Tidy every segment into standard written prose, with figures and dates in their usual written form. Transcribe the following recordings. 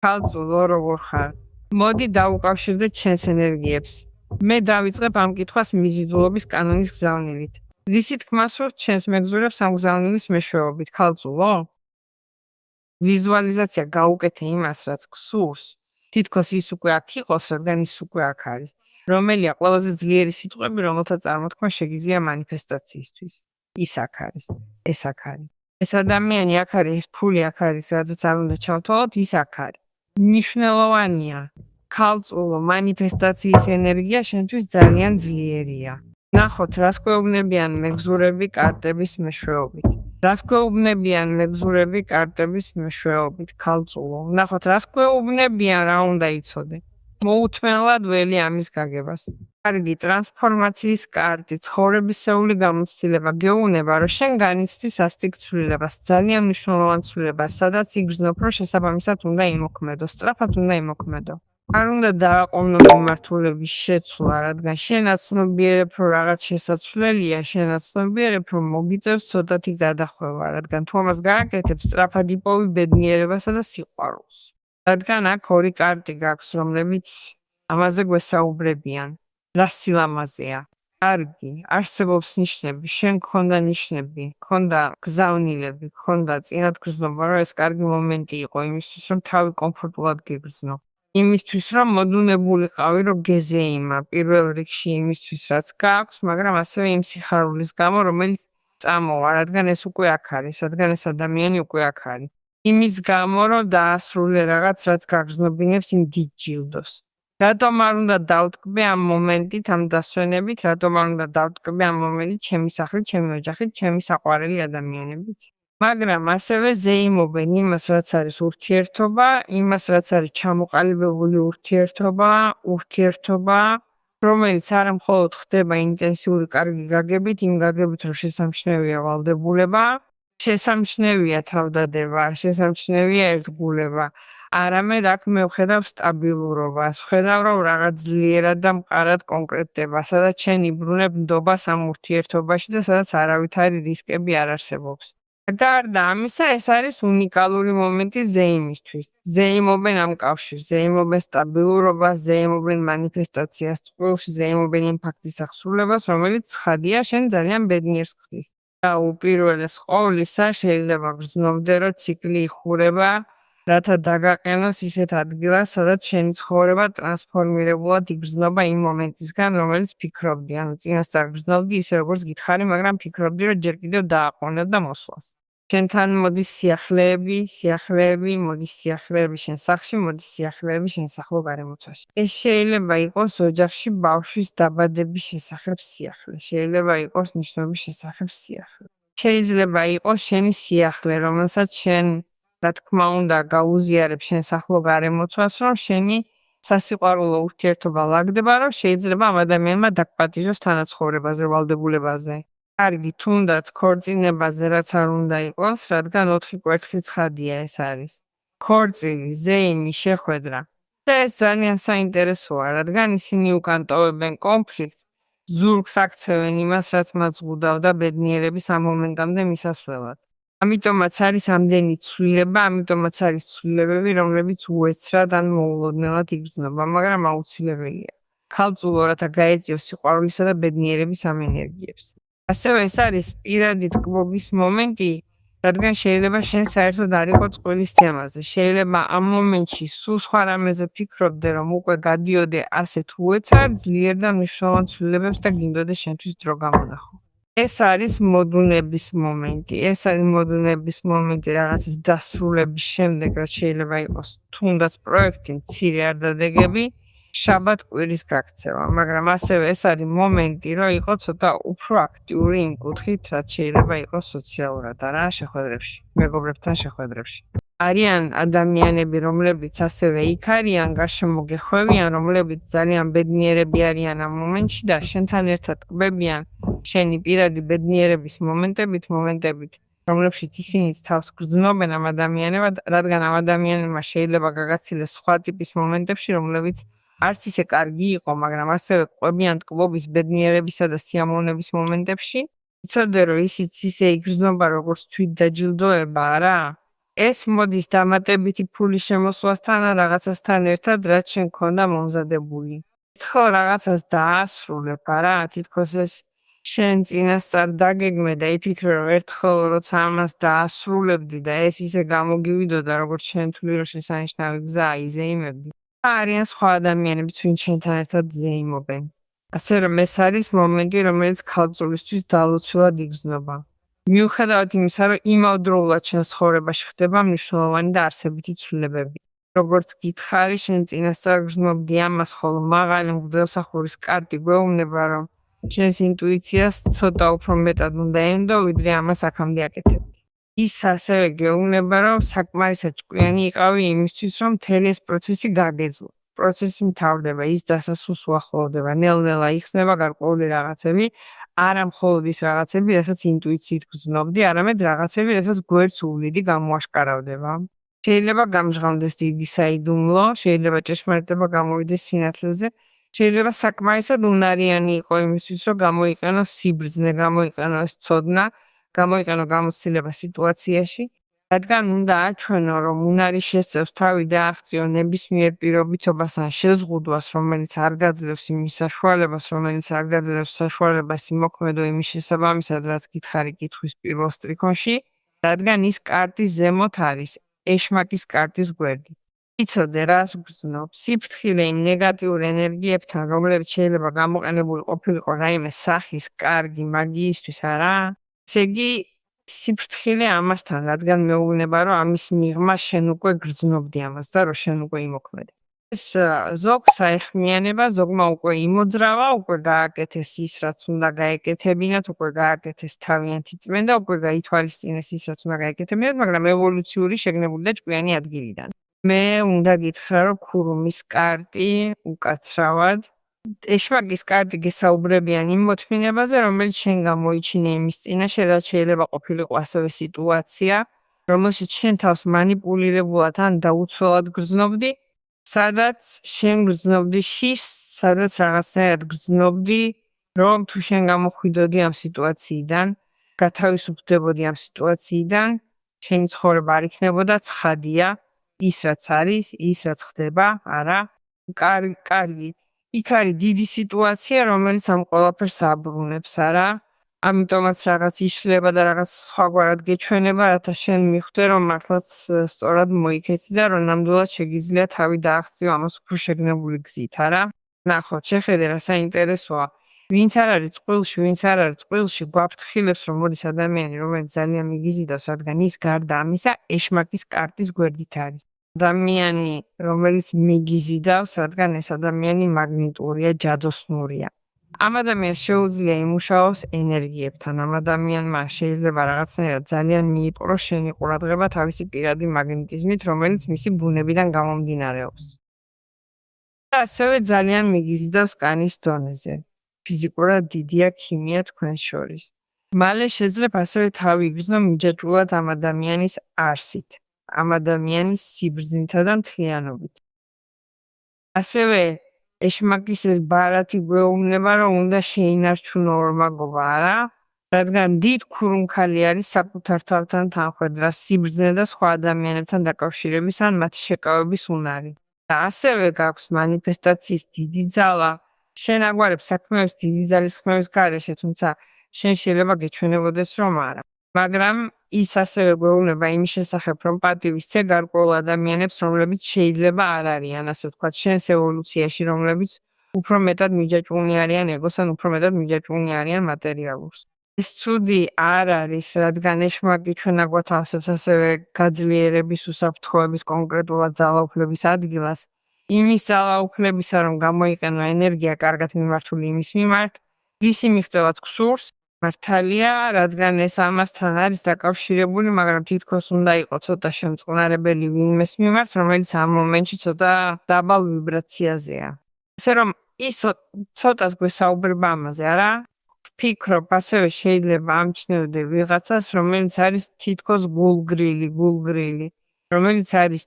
ქალწულო როგორ ხარ? მოდი დავუკავშირდეთ ჩვენს ენერგიებს. მე დავიწყებ ამ კითხვას მიზიდულობის კანონის გზავნილით. რისი თქმა სურთ ჩვენს მეგზურებს ამ გზავნილის მეშვეობით, ქალწულო? ვიზუალიზაცია გაუკეთე იმას, რაც გსურს. თითქოს ის უკვე აქ იყოს, რადგან ის უკვე აქ არის. რომელია ყველაზე ძლიერი სიტყვები, რომელთა წარმოთქმა შეგიძლია მანიფესტაციისთვის? ის აქ არის, ეს აქ არის. ეს ადამიანი აქ არის, ეს ფული აქ არის, რადგან არ უნდა ჩავთვალოთ, ის აქ არის. მნიშვნელოვანია. ქალწულო მანიფესტაციის ენერგია შენთვის ძალიან ძლიერია. ნახოთ, რას გვეუბნებიან მეგზურები კარტების მეშვეობით. რას გვეუბნებიან მეგზურები კარტების მეშვეობით, ქალწულო. ნახოთ, რას გვეუბნებიან, რა უნდა იცოდე. მოუთმენლად ველი ამის გაგებას. კარგი ტრანსფორმაციის კარტი, ცხოვრებისეული გამოცდილება გეუბნება, რომ შენ განიცდი სასტიკ ცვლილებას, ძალიან მნიშვნელოვან ცვლილებას, სადაც იგრძნობ, რომ შესაბამისად უნდა იმოქმედო, სწრაფად უნდა იმოქმედო. არ უნდა დააყოვნო მიმართულების შეცვლა, რადგან შენაც ცნობიერებ, რომ რაღაც შესაძლებელია, შენაც ცნობიერებ, რომ მოგიწევს ცოტათი გადახვევა, რადგან თუ ამას გააკეთებ, სწრაფად იპოვი ბედნიერებასა და სიყვარულს. რადგან აქ ორი კარტი გაქვს, რომლებიც ამაზე გვესაუბრებიან. რა სილამაზეა. კარგი, არსებობს ნიშნები, შენ გქონდა ნიშნები, გქონდა გზავნილები, გქონდა წინათ გრძნობა, რომ ეს კარგი მომენტი იყო იმისთვის, რომ თავი კომფორტულად გეგრძნო. იმისთვის, რომ მოდუნებულიყავი, რომ გეზეიმა პირველ რიგში იმისთვის, რაც გააქვს, მაგრამ ასევე იმ სიხარულის გამო, რომელიც წამოვა, რადგან ეს უკვე აქ არის, რადგან ეს ადამიანი უკვე აქ არის. იმის გამო, რომ დაასრულე რაღაც, რაც გაგრძნობინებს იმ დიდ ჯილდოს. რატომ არ უნდა დავტკბე ამ მომენტით, ამ დასვენებით, რატომ არ უნდა დავტკბე ამ მომენტით ჩემი სახლით, ჩემი ოჯახით, ჩემი საყვარელი ადამიანებით? მაგრამ ასევე ზეიმობენ იმას, რაც არის ურთიერთობა, იმას, რაც არის ჩამოყალიბებული ურთიერთობა, რომელიც არა მხოლოდ ხდება ინტენსიური კარგი გაგებით, იმ გაგებით, რომ შესამჩნევია ვალდებულება, შესამჩნევია თავდადება, შესამჩნევია ერთგულება. არამედ აქ მე ვხედავ სტაბილურობას, ვხედავ, რომ რაღაც ძლიერად და მყარად კონკრეტდება, სადაც შენ იბრუნებ ნდობას ამ ურთიერთობაში და სადაც არავითარი რისკები არ არსებობს. გარდა ამისა, ეს არის უნიკალური მომენტი ზეიმისთვის. ზეიმობენ ამ კავშირს, ზეიმობენ სტაბილურობას, ზეიმობენ მანიფესტაციას წყვილში, ზეიმობენ იმ ფაქტის აღსრულებას, რომელიც ცხადია შენ ძალიან ბედნიერს ხდის. და უპირველეს ყოვლისა შეიძლება გრძნობდე, რომ ციკლი იხურება, რათა დაგაყენოს ისეთ ადგილას, სადაც შენი ცხოვრება ტრანსფორმირებულად იგრძნობა იმ მომენტისგან, რომელიც ფიქრობდი. ანუ წინასწარ გრძნობდი ისე როგორც გითხარი, მაგრამ ფიქრობდი, რომ ჯერ კიდევ დააყოვნებ და მოსვლას. შენთან მოდის სიახლეები, მოდის სიახლეები შენ სახლში, მოდის სიახლეები შენ სახლო გარემოცვაში. ეს შეიძლება იყოს ოჯახში ბავშვის დაბადების შესახებ სიახლე, შეიძლება იყოს ნიშნობის შესახებ სიახლე. შეიძლება იყოს შენი სიახლე, რომელსაც შენ რა თქმა უნდა გაუზიარებ შენ სახლო გარემოცვას, რომ შენი სასიყვარულო ურთიერთობა ლაგდება, რომ შეიძლება ამ ადამიანმა დაგპატიჟოს თანაცხოვრებაზე, ვალდებულებაზე. კარგი, თუნდაც ქორწინებაზე რაც არ უნდა იყოს, რადგან 4 კვერთხი ცხადია ეს არის. ქორწილი, ზეიმი, შეხვედრა. და ეს ძალიან საინტერესოა, რადგან ისინი უკან ტოვებენ კონფლიქტს, ზურგს აქცევენ იმას, რაც მათ ზღუდავდა ბედნიერების ამ მომენტამდე მისასვლელად. ამიტომაც არის ამდენი ცვლილება, ამიტომაც არის ცვლილებები, რომლებიც უეცრად ან მოულოდნელად იგრძნობა, მაგრამ აუცილებელია. ქალწულო, რათა გაეწიოს სიყვარულისა და ბედნიერების ამ ენერგიებს. ასევე ეს არის პირადი ტკბობის მომენტი, რადგან შეიძლება შენ საერთოდ არ იყო წყვილის თემაზე. შეიძლება ამ მომენტში სულ სხვა რამეზე ფიქრობდე, რომ უკვე გადიოდე ასეთ უეცარ, ძლიერ და მნიშვნელოვან ცვლილებებს და გინდოდე შენთვის დრო გამონახო. ეს არის მოდუნების მომენტი. ეს არის მოდუნების მომენტი რაღაცის დასრულების შემდეგ, რაც შეიძლება იყოს თუნდაც პროექტი, მცირე არ დადეგები, შაბათ კვირის გაქცევა, მაგრამ ასევე ეს არის მომენტი, რომ იყო ცოტა უფრო აქტიური იმ კუთხით, რაც შეიძლება იყოს სოციალურად, არა შეხვედრებში, მეგობრებთან შეხვედრებში. არიან ადამიანები, რომლებიც ასევე იქ არიან, გარშემო გეხვევიან, რომლებიც ძალიან ბედნიერები არიან ამ მომენტში და შენთან ერთად ტკბებიან შენი პირადი ბედნიერების მომენტებით, რომლებშიც ისინიც თავს გრძნობენ ამ ადამიანებად, რადგან ამ ადამიანებმა შეიძლება გაგაცილეს სხვა ტიპის მომენტებში, რომლებიც არც ისე კარგი იყო, მაგრამ ასევე ყვებიან ტკბობის, ბედნიერებისა და სიამოვნების მომენტებში. იცოდე, რომ ისიც ისე იგრძნობა, როგორც თვით დაჯილდოება, არა? ეს მოდის დამატებითი ფულის შემოსვლასთან ან რაღაცასთან ერთად, რაც შენ გქონდა მომზადებული. ხო, რაღაცას დაასრულებ, არა? თითქოს ეს შენ წინასწარ დაგეგმე და იფიქრე, რომ ერთხელ როცა ამას დაასრულებდი და ეს ისე გამოგივიდოდა, როგორც შენ თვლი, რომ შესანიშნავი გზა იზეიმებდი. არიან სხვა ადამიანებიც, ვინც შენთან ერთად ზეიმობენ. ასე რომ ეს არის მომენტი, რომელიც ქალწულისთვის დალოცულად იგრძნობა. მიუხედავად იმისა, რომ იმავდროულად შენს ცხოვრებაში ხდება მნიშვნელოვანი და არსებითი ცვლილებები. როგორც გითხარი, შენ წინასწარ გრძნობდი ამას, ხოლო მაღალი მღვდელმსახურის კარტი გვეუბნება, რომ შენს ინტუიციას ცოტა უფრო მეტად უნდა ენდო, ვიდრე ამას აქამდე აკეთებდი. ის ასევე გეუბნება, რომ საკმარისად ჭკვიანი იყავი იმისთვის, რომ მთელი ეს პროცესი გაგეძლო. პროცესი მთავრდება, ის დასასრულს უახლოვდება, ნელ-ნელა იხსნება გარკვეული რაღაცები, არა მხოლოდ ის რაღაცები, რასაც ინტუიციით გრძნობდი, არამედ რაღაცები, რასაც გვერდს უვლიდი გამოაშკარავდება. შეიძლება გამჟღავნდეს დიდი საიდუმლო, შეიძლება ჭეშმარიტება გამოვიდეს სინათლეზე, შეიძლება საკმარისად უნარიანი იყო იმისთვის, რომ გამოიყენო სიბრძნე, გამოიყენო ეს ცოდნა, გამოიყენო გამოცდილება სიტუაციაში, რადგან უნდა აჩვენო, რომ უნარი შესწევს თავი და აღწიო ნებისმიერ პირობითობას ან შეზღუდვას, რომელიც არ გაძლევს იმის საშუალებას, რომელიც არ გაძლევს საშუალებას იმოქმედო იმის შესაბამისად, რაც გითხარი კითხვის პირველ სტრიქონში, რადგან ის კარტის ზემოთ არის, ეშმაკის კარტის გვერდი. იცოდე, რას გრძნობ? სიფრთხილე იმ ნეგატიურ ენერგიებთან, რომლებიც შეიძლება გამოყენებული ყოფილიყო რაიმე სახის, კარგი, მაგიისთვის, არა? ესე იგი, სიფრთხილე ამასთან, რადგან მეუბნება, რომ ამის მიღმა შენ უკვე გრძნობდი ამას და რომ შენ უკვე იმოქმედე. ეს ზოგს აეხმიანება, ზოგმა უკვე იმოძრავა, უკვე გააკეთეს ის, რაც უნდა გაეკეთებინათ, უკვე გააკეთეს თავიანთი წმენდა, უკვე გაითვალისწინეს ის, რაც უნდა გაეკეთებინათ, მაგრამ ევოლუციური შეგნებული და ჭკვიანი ადგილიდან. მე უნდა გითხრა, რომ ქურუმის კარტი უკაცრავად ეშმაკის კარტი გესაუბრებიან იმ მოთმინებაზე, რომელიც შენ გამოიჩინე იმის წინაშე, რაც შეიძლება ყოფილიყო ასევე სიტუაცია, რომელშიც შენ თავს მანიპულირებულად ან დაუცველად გრძნობდი, სადაც შენ გრძნობდი შიშს, სადაც რაღაცნაირად გრძნობდი, რომ თუ შენ გამოხვიდოდი ამ სიტუაციიდან, გათავისუფლდებოდი ამ სიტუაციიდან, შენი ცხოვრება არ იქნებოდა ცხადია, ის რაც არის, ის რაც ხდება, არა? კარგი. იქ არის დიდი სიტუაცია, რომელიც ამ ყველაფერს აბრუნებს, არა? ამიტომაც რაღაც იშლება და რაღაც სხვაგვარად გეჩვენება, რათა შენ მიხვდე, რომ მართლაც სწორად მოიქეცი და რომ ნამდვილად შეგიძლია თავი დააღწიო ამას უფრო შეგნებული გზით, არა? ნახოთ, შეხედე რა საინტერესოა. ვინც არ არის წყვილში, ვინც არ არის წყვილში, გვაფრთხილებს, რომ მოდის ადამიანი, რომელიც ძალიან მიგიზიდავს, რადგან ის გარდა ამისა, ეშმაკის კარტის გვერდით არის. ადამიანი, რომელიც მიგიზიდავს, რადგან ეს ადამიანი მაგნიტურია, ჯადოსნურია. ამ ადამიანს შეუძლია იმუშაოს ენერგიებთან, ამ ადამიანმა შეიძლება რაღაცნაირად ძალიან მიიპყროს შენი ყურადღება თავისი პირადი მაგნეტიზმით, რომელიც მისი ბუნებიდან გამომდინარეობს. და ასევე ძალიან მიგიზიდავს კანის დონეზე. ფიზიკურად დიდია ქიმია თქვენს შორის. მალე შეძლებ ასევე თავი იგრძნო მიჯაჭვულად ამ ადამიანის არსით, ამ ადამიანის სიბრძნითა და მთლიანობით. ასევე ეშმაკის ეს ბარათი გვეუბნება, რომ უნდა შეინარჩუნო ორმაგობა, არა? რადგან დიდ ქურუმქალი არის საკუთარ თავთან თანხვედრა, სიბრძნე და სხვა ადამიანებთან დაკავშირების ან მათი შეკავების უნარი. და ასევე გაქვს მანიფესტაციის დიდი ძალა. შენ აგვარებს საქმეებს დიდი ძალის ხმების გარეშე, თუმცა შენ შეიძლება გეჩვენებოდეს, რომ არა. მაგრამ ის ასევე გვეუბნება იმის შესახებ, რომ პატივისცე გარკვეულ ადამიანებს, რომლებიც შეიძლება არ არიან, ასე ვთქვათ, შენს ევოლუციაში, რომლებიც უფრო მეტად მიჯაჭვულნი არიან ეგოს, ან უფრო მეტად მიჯაჭვულნი არიან მატერიალურს. ეს ცუდი არ არის, რადგან ეშმაკი ჩვენ აგვათავსებს ასევე გაძლიერების უსაფრთხოების კონკრეტულად ძალაუფლების ადგილას. იმის ძალაუფლებისა, რომ გამოიყენო ენერგია კარგად მიმართული იმის მიმართ, ისი მიღწევაც გსურს, მართალია, რადგან ეს ამასთან არის დაკავშირებული, მაგრამ თითქოს უნდა იყო ცოტა შემწყნარებელი ვინმეს მიმართ, რომელიც ამ მომენტში ცოტა დაბალ ვიბრაციაზეა. ასე რომ ის ცოტას გვესაუბრება ამაზე, არა? ვფიქრობ, ასევე შეიძლება ამჩნევდე ვიღაცას, რომელიც არის თითქოს გულგრილი, რომელიც არის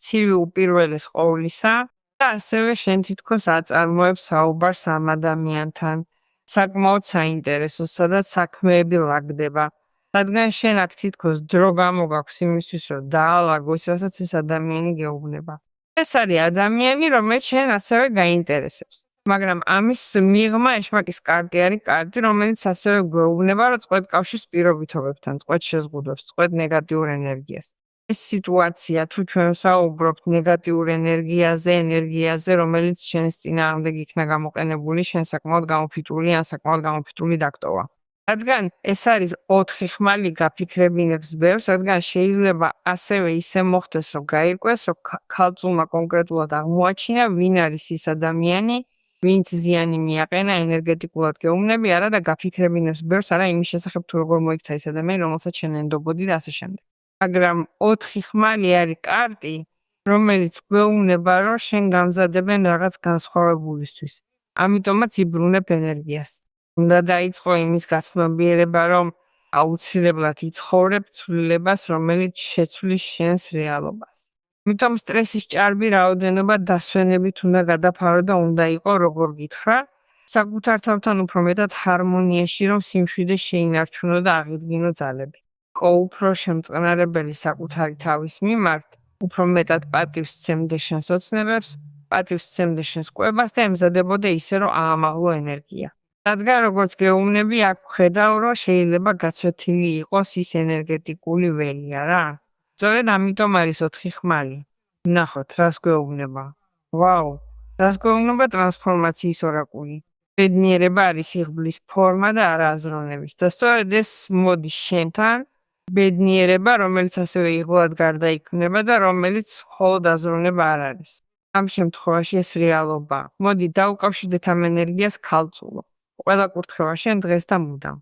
ცივი უპირველეს ყოვლისა და ასევე შენ თითქოს აწარმოებს საუბარს ამ ადამიანთან. საკმაოდ საინტერესო, სადაც საქმეები ლაგდება. რადგან შენ აქ თითქოს დრო გამოგაქვს იმისთვის, რომ დაალაგო ის, რასაც ეს ადამიანი გეუბნება. ეს არის ადამიანი, რომელიც შენ ასევე გაინტერესებს. მაგრამ ამის მიღმა ეშმაკის კარტი არის კარტი, რომელიც ასევე გვეუბნება, რომ წყვეტ კავშირს პირობითობებთან, წყვეტ შეზღუდვებს, წყვეტ ნეგატიურ ენერგიას. ეს სიტუაცია, თუ ჩვენ ვსაუბრობთ ნეგატიურ ენერგიაზე, რომელიც შენს წინააღმდეგ იქნა გამოყენებული, შენ საკმაოდ გამოფიტული ან საკმაოდ გამოფიტული დაგტოვა. რადგან ეს არის 4 ხმალი გაფიქრებინებს ბევრს, რადგან შეიძლება ასევე ისე მოხდეს, რომ გაირკვეს, რომ ქალწულმა კონკრეტულად აღმოაჩინა, ვინ არის ის ადამიანი, ვინც ზიანი მიაყენა ენერგეტიკულად გეუბნები, არა და გაფიქრებინებს ბევრს, არა იმის შესახებ თუ როგორ მოიქცა ის ადამიანი, რომელსაც შენ ენდობოდი და ასე შემდეგ. მაგრამ 4 ხმალი არის კარტი, რომელიც გვეუბნება, რომ შენ გამზადებენ რაღაც განსხვავებულისთვის. ამიტომაც იბრუნებ ენერგიას. უნდა დაიწყო იმის გაცნობიერება, რომ აუცილებლად იცხოვრებ ცვლილებას, რომელიც შეცვლის შენს რეალობას. ამიტომ სტრესის ჭარბი რაოდენობა დასვენებით უნდა გადაფარო და უნდა იყო, როგორ გითხრა, საკუთარ თავთან უფრო მეტად ჰარმონიაში, რომ სიმშვიდე შეინარჩუნო და აღიდგინო ძალები. იყო უფრო შემწყნარებელი საკუთარი თავის მიმართ, უფრო მეტად პატივს სცემდე შენს ოცნებებს, პატივს სცემდე შენს კვებას და ემზადებოდე ისე, რომ აამაღლო ენერგია. რადგან როგორც გეუბნები, აქ ვხედავ, რომ შეიძლება გაცვეთილი იყოს ის ენერგეტიკული ველია რა. სწორედ ამიტომ არის 4 ხმალი. ნახოთ, რას გვეუბნება. ვაუ, რას გვეუბნება ტრანსფორმაციის ორაკული. ბედნიერება არის იღბლის ფორმა და არა აზროვნების. და სწორედ ეს მოდის შენთან, ბედნიერება, რომელიც ასევე იღბლად გარდაიქმნება და რომელიც მხოლოდ აზროვნება არ არის. ამ შემთხვევაში ეს რეალობაა. მოდი დავუკავშირდეთ ამ ენერგიას ქალწულო. ყველა კურთხევა შენ დღეს და მუდამ.